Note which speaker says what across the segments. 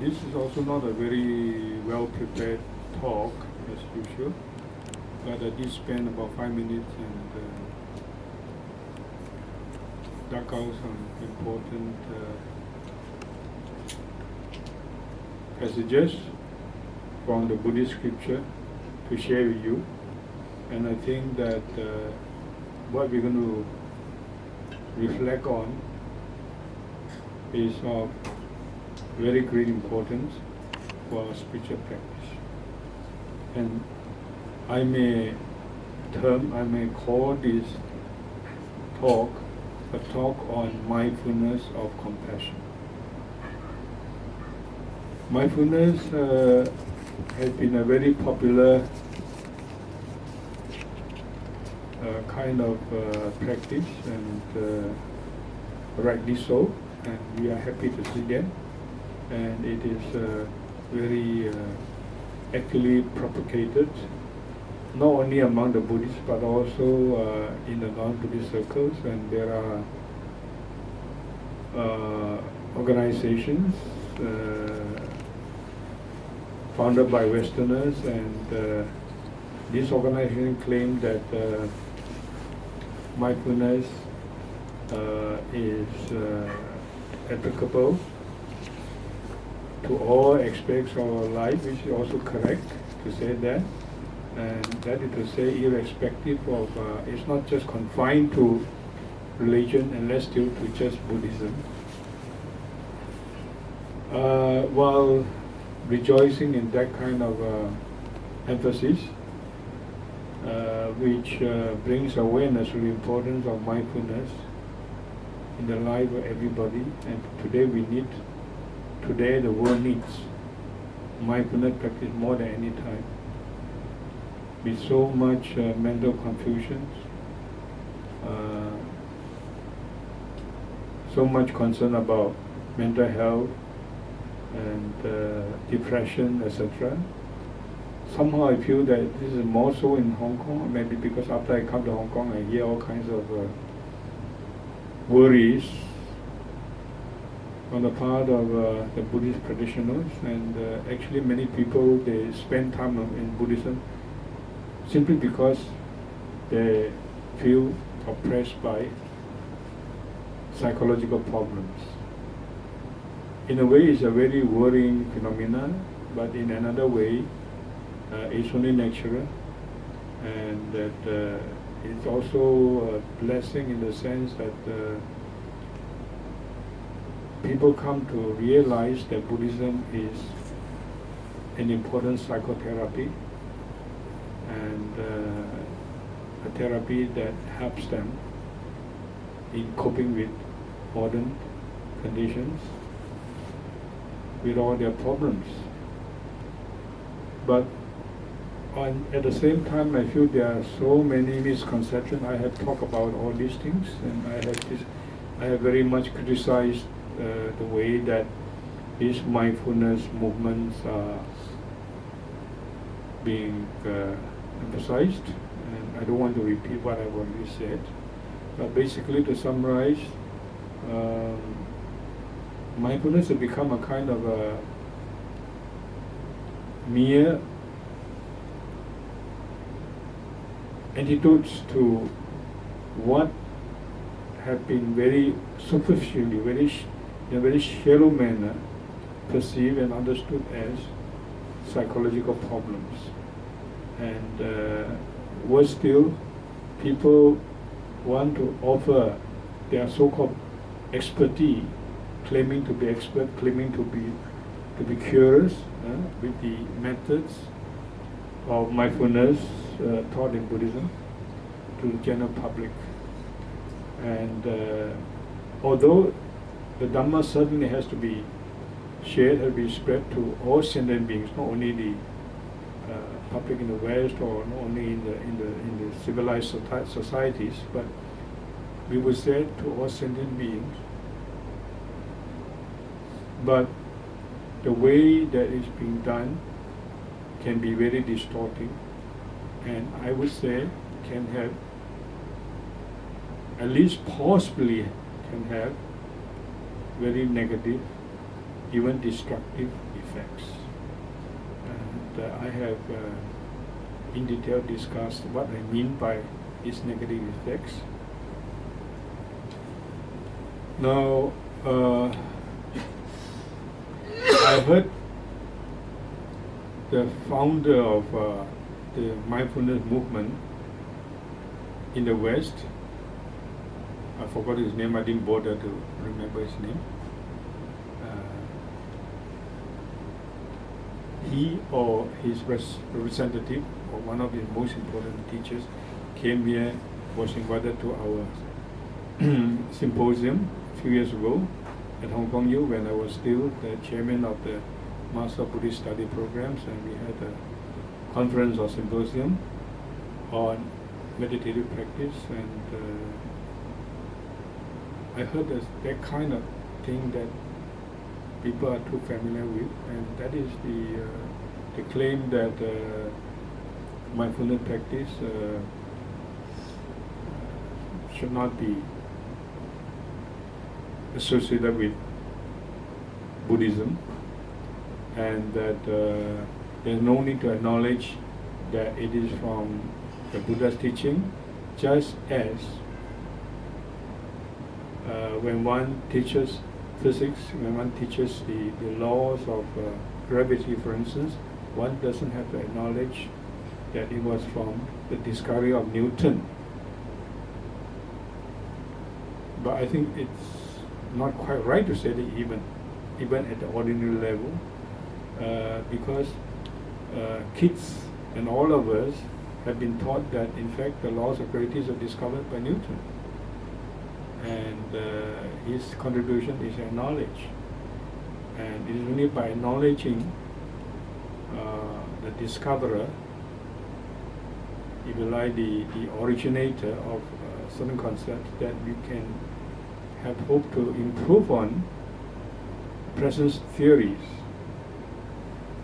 Speaker 1: this is also not a very well prepared talk as usual, but I did spend about 5 minutes and dug out some important passages from the Buddhist scripture to share with you. And I think that what we're going to reflect on is of very great importance for our spiritual practice. And I may call this talk a talk on mindfulness of compassion. Mindfulness has been a very popular kind of practice, and rightly so, and we are happy to see that. And it is very actually propagated, not only among the Buddhists, but also in the non-Buddhist circles. And there are organizations founded by Westerners, and this organization claim that mindfulness is applicable to all aspects of our life, which is also correct to say that. And that is to say, irrespective of, it's not just confined to religion and less still to just Buddhism. While rejoicing in that kind of emphasis, which brings awareness to the importance of mindfulness in the life of everybody, and today the world needs mindfulness practice more than any time. With so much mental confusion, so much concern about mental health and depression, etc. Somehow I feel that this is more so in Hong Kong, maybe because after I come to Hong Kong I hear all kinds of worries on the part of the Buddhist practitioners, and actually many people, they spend time in Buddhism simply because they feel oppressed by psychological problems. In a way, it's a very worrying phenomenon, but in another way, it's only natural, and that it's also a blessing in the sense that people come to realize that Buddhism is an important psychotherapy, and a therapy that helps them in coping with modern conditions, with all their problems. But at the same time, I feel there are so many misconceptions. I have talked about all these things, and I have very much criticized the way that these mindfulness movements are being emphasized, and I don't want to repeat what I've already said. But basically, to summarize, mindfulness has become a kind of a mere antidotes to what have been very superficially, in a very shallow manner, perceived and understood as psychological problems. And worse still, people want to offer their so-called expertise, claiming to be expert, claiming to be curious with the methods of mindfulness taught in Buddhism to the general public. And although the Dhamma certainly has to be shared, has to be spread to all sentient beings, not only the public in the West or not only in the civilized societies, but we would say to all sentient beings. But the way that it's being done can be very distorting, and I would say can have, at least possibly can have, very negative, even destructive effects. And I have in detail discussed what I mean by these negative effects. Now, I heard the founder of the mindfulness movement in the West, I forgot his name, I didn't bother to remember his name. He or his representative, or one of his most important teachers, came here, was invited to our symposium a few years ago at Hong Kong U when I was still the chairman of the Master Buddhist Study Programs, and we had a conference or symposium on meditative practice, and I heard that kind of thing that people are too familiar with, and that is the claim that mindfulness practice should not be associated with Buddhism, and that there's no need to acknowledge that it is from the Buddha's teaching, just as when one teaches physics, when one teaches the laws of gravity, for instance, one doesn't have to acknowledge that it was from the discovery of Newton. But I think it's not quite right to say that even at the ordinary level, because kids and all of us have been taught that in fact the laws of gravity are discovered by Newton, and his contribution is acknowledged, and it is only by acknowledging the discoverer, if you like, the originator of certain concepts, that we can have hope to improve on present theories,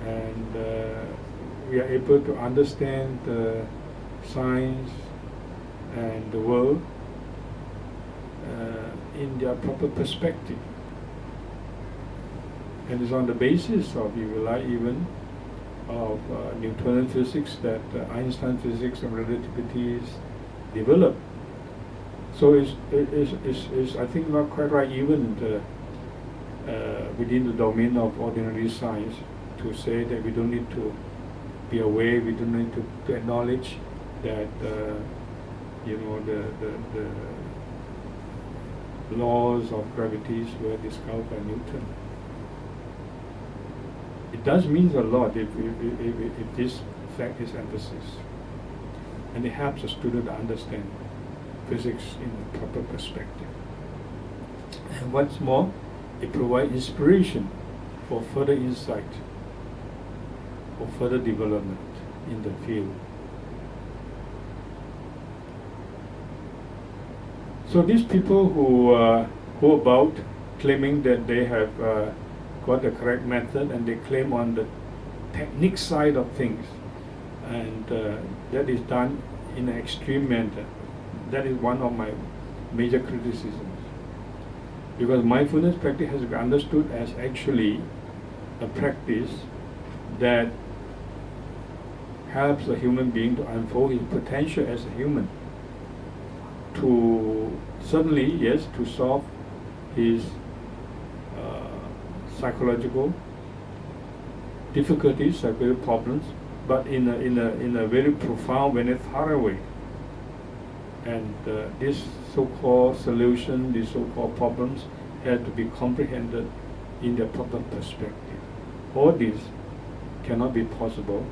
Speaker 1: and we are able to understand science and the world in their proper perspective. And it's on the basis of, if you like, even of Newtonian physics that Einstein physics and relativity is developed. So it's I think not quite right even within the domain of ordinary science to say that we don't need to be aware, we don't need to acknowledge that you know, the laws of gravity were discovered by Newton. It does mean a lot if this fact is emphasis, and it helps a student to understand physics in a proper perspective. And what's more, it provides inspiration for further insight, for further development in the field. So these people who go about claiming that they have got the correct method, and they claim on the technique side of things, and that is done in an extreme manner. That is one of my major criticisms, because mindfulness practice has been understood as actually a practice that helps a human being to unfold his potential as a human, to certainly, yes, to solve his psychological difficulties, psychological problems, but in a very profound, very thorough way. And this so-called solution, these so-called problems, have to be comprehended in their proper perspective. All this cannot be possible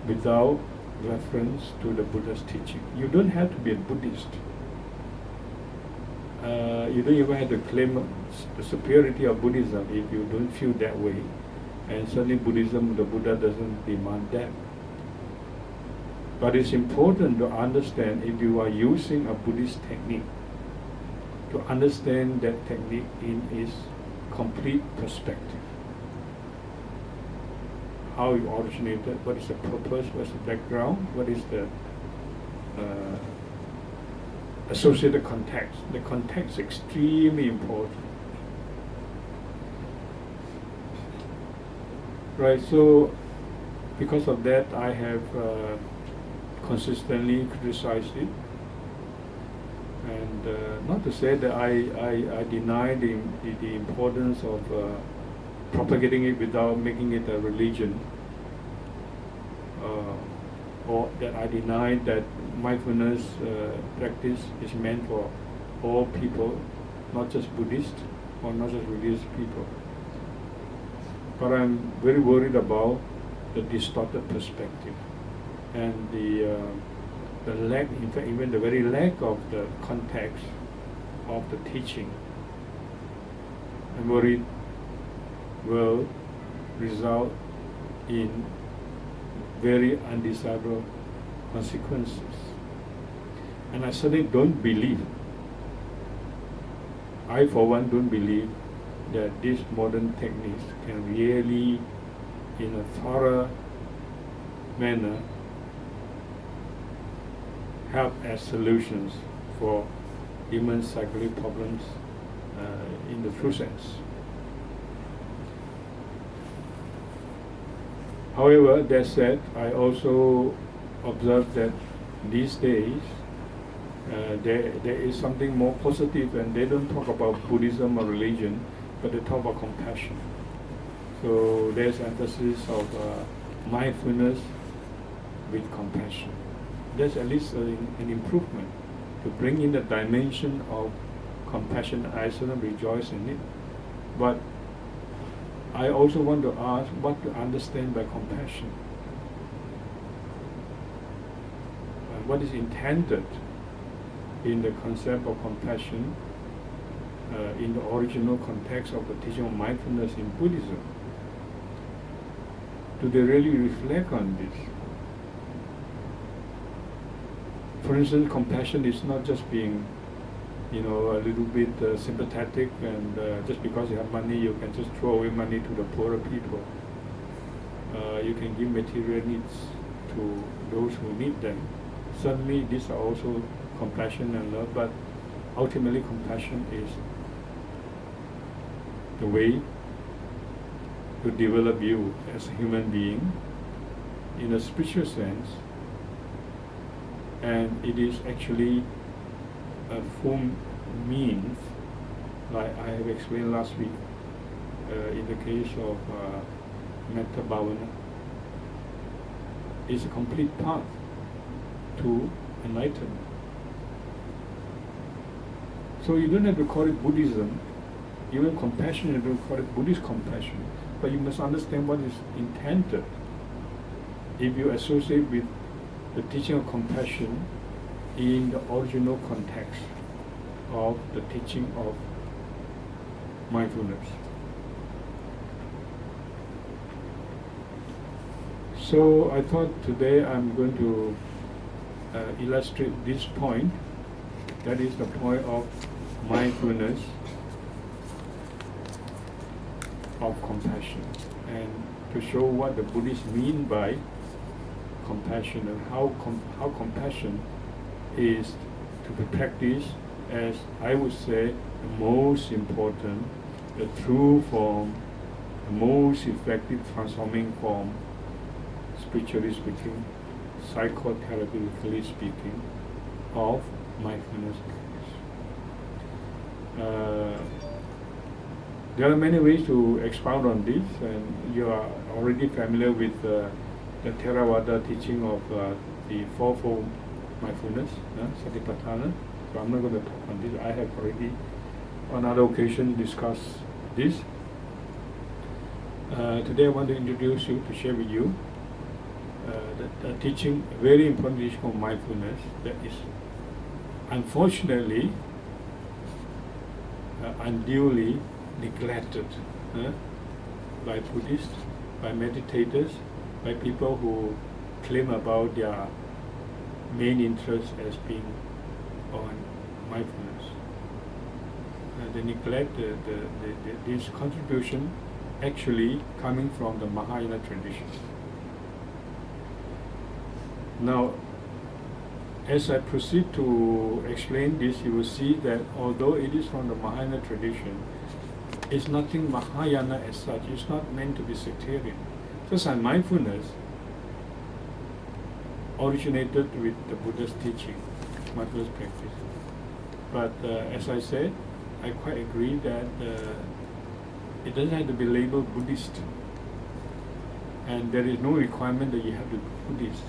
Speaker 1: without reference to the Buddha's teaching. You don't have to be a Buddhist. You don't even have to claim the superiority of Buddhism if you don't feel that way. And certainly Buddhism, the Buddha doesn't demand that. But it's important to understand, if you are using a Buddhist technique, to understand that technique in its complete perspective. How it originated, what is the purpose, what's the background, what is the associated context. The context is extremely important. Right, so because of that I have consistently criticized it. And not to say that I deny the importance of propagating it without making it a religion, or that I deny that mindfulness practice is meant for all people, not just Buddhists or not just religious people. But I'm very worried about the distorted perspective and the lack, in fact, even the very lack of the context of the teaching. I'm worried will result in very undesirable consequences. And I certainly don't believe, I for one don't believe that these modern techniques can really, in a thorough manner, help as solutions for human psychological problems in the true sense. However, that said, I also observe that these days there is something more positive, and they don't talk about Buddhism or religion, but they talk about compassion. So there's emphasis of mindfulness with compassion. There's at least an improvement to bring in the dimension of compassion. I certainly rejoice in it. But I also want to ask what to understand by compassion. And what is intended in the concept of compassion in the original context of the teaching of mindfulness in Buddhism? Do they really reflect on this? For instance, compassion is not just being, a little bit sympathetic, and just because you have money, you can just throw away money to the poorer people. You can give material needs to those who need them. Certainly, these are also compassion and love, but ultimately, compassion is the way to develop you as a human being in a spiritual sense, and it is actually a full means, like I have explained last week, in the case of Metta Bhavana, is a complete path to enlightenment. So you don't have to call it Buddhism, even compassion, you don't call it Buddhist compassion, but you must understand what is intended. If you associate with the teaching of compassion in the original context of the teaching of mindfulness. So I thought today I'm going to illustrate this point, that is the point of mindfulness of compassion, and to show what the Buddhists mean by compassion and how compassion is to be practiced as, I would say, the most important, the true form, the most effective transforming form, spiritually speaking, psychotherapeutically speaking, of mindfulness practice. There are many ways to expound on this, and you are already familiar with the Theravada teaching of the fourfold mindfulness, Satipatthana. So I'm not going to talk on this. I have already on other occasions discussed this. Today I want to introduce you, to share with you the teaching, a very important teaching of mindfulness that is unfortunately unduly neglected by Buddhists, by meditators, by people who claim about their main interest as being on mindfulness. They neglect this contribution actually coming from the Mahayana tradition. Now, as I proceed to explain this, you will see that although it is from the Mahayana tradition, it's nothing Mahayana as such. It's not meant to be sectarian. Just like mindfulness originated with the Buddha's teaching, mindfulness practice. But as I said, I quite agree that it doesn't have to be labeled Buddhist. And there is no requirement that you have to be Buddhist.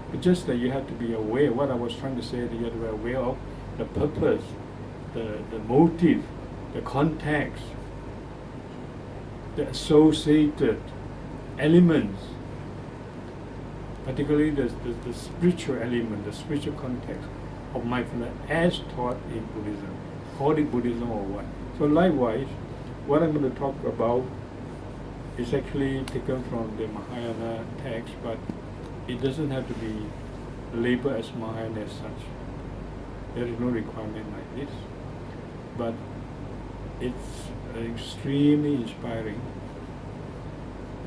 Speaker 1: But just that you have to be aware, what I was trying to say, that you have to be aware of the purpose, the motive, the context, the associated elements, particularly the spiritual element, the spiritual context of mindfulness as taught in Buddhism, call it Buddhism or what. So likewise, what I'm going to talk about is actually taken from the Mahayana text, but it doesn't have to be labeled as Mahayana as such. There is no requirement like this. But it's an extremely inspiring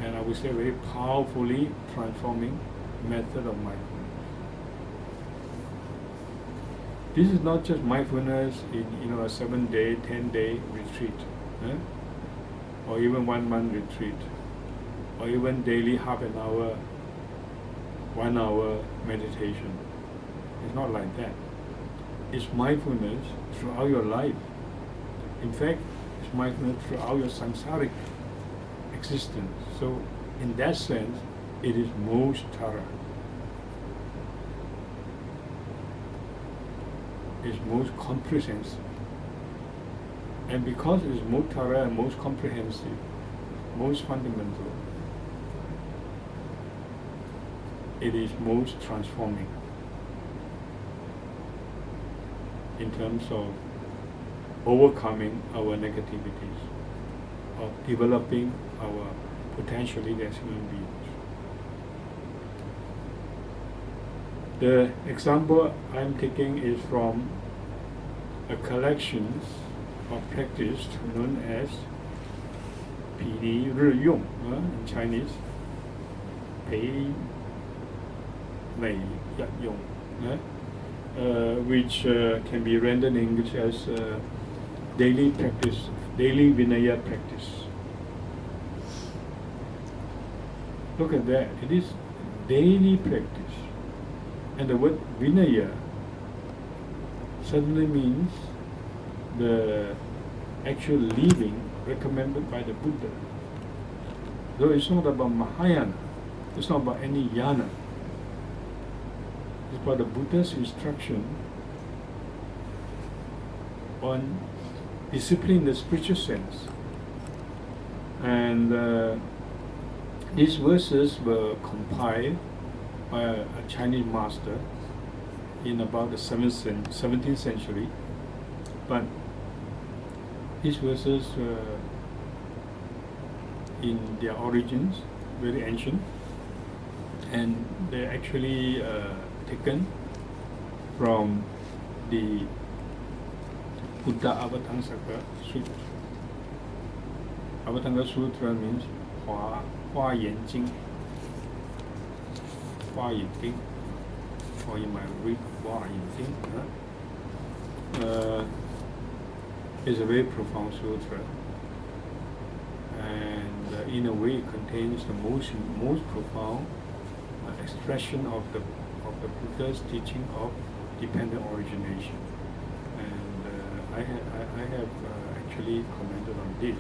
Speaker 1: and I would say very powerfully transforming method of mindfulness. This is not just mindfulness in a 7-day, 10-day retreat, or even 1-month retreat, or even daily half an hour, 1 hour meditation. It's not like that. It's mindfulness throughout your life. In fact, it's mindfulness throughout your samsaric existence. So, in that sense, it is most thorough. It's most comprehensive. And because it is most thorough and most comprehensive, most fundamental, it is most transforming in terms of overcoming our negativities, of developing our potentially as human beings. The example I'm taking is from a collection of practice known as毗尼日用 in Chinese, 毗尼日用, which can be rendered in English as daily practice, daily Vinaya practice. Look at that, it is daily practice. And the word Vinaya certainly means the actual living recommended by the Buddha. Though it's not about Mahayana, it's not about any yana. It's about the Buddha's instruction on discipline in the spiritual sense. And these verses were compiled by a Chinese master in about the 17th century. But these verses in their origins, very ancient, and they're actually taken from the Buddha-Dharma Sutra. Avatanga Sutra means Hua Yan Jing. Hua Yan Jing, or you might read Hua Yan Jing. It's a very profound sutra, and in a way it contains the most profound expression of the Buddha's teaching of dependent origination. And I have actually commented on this.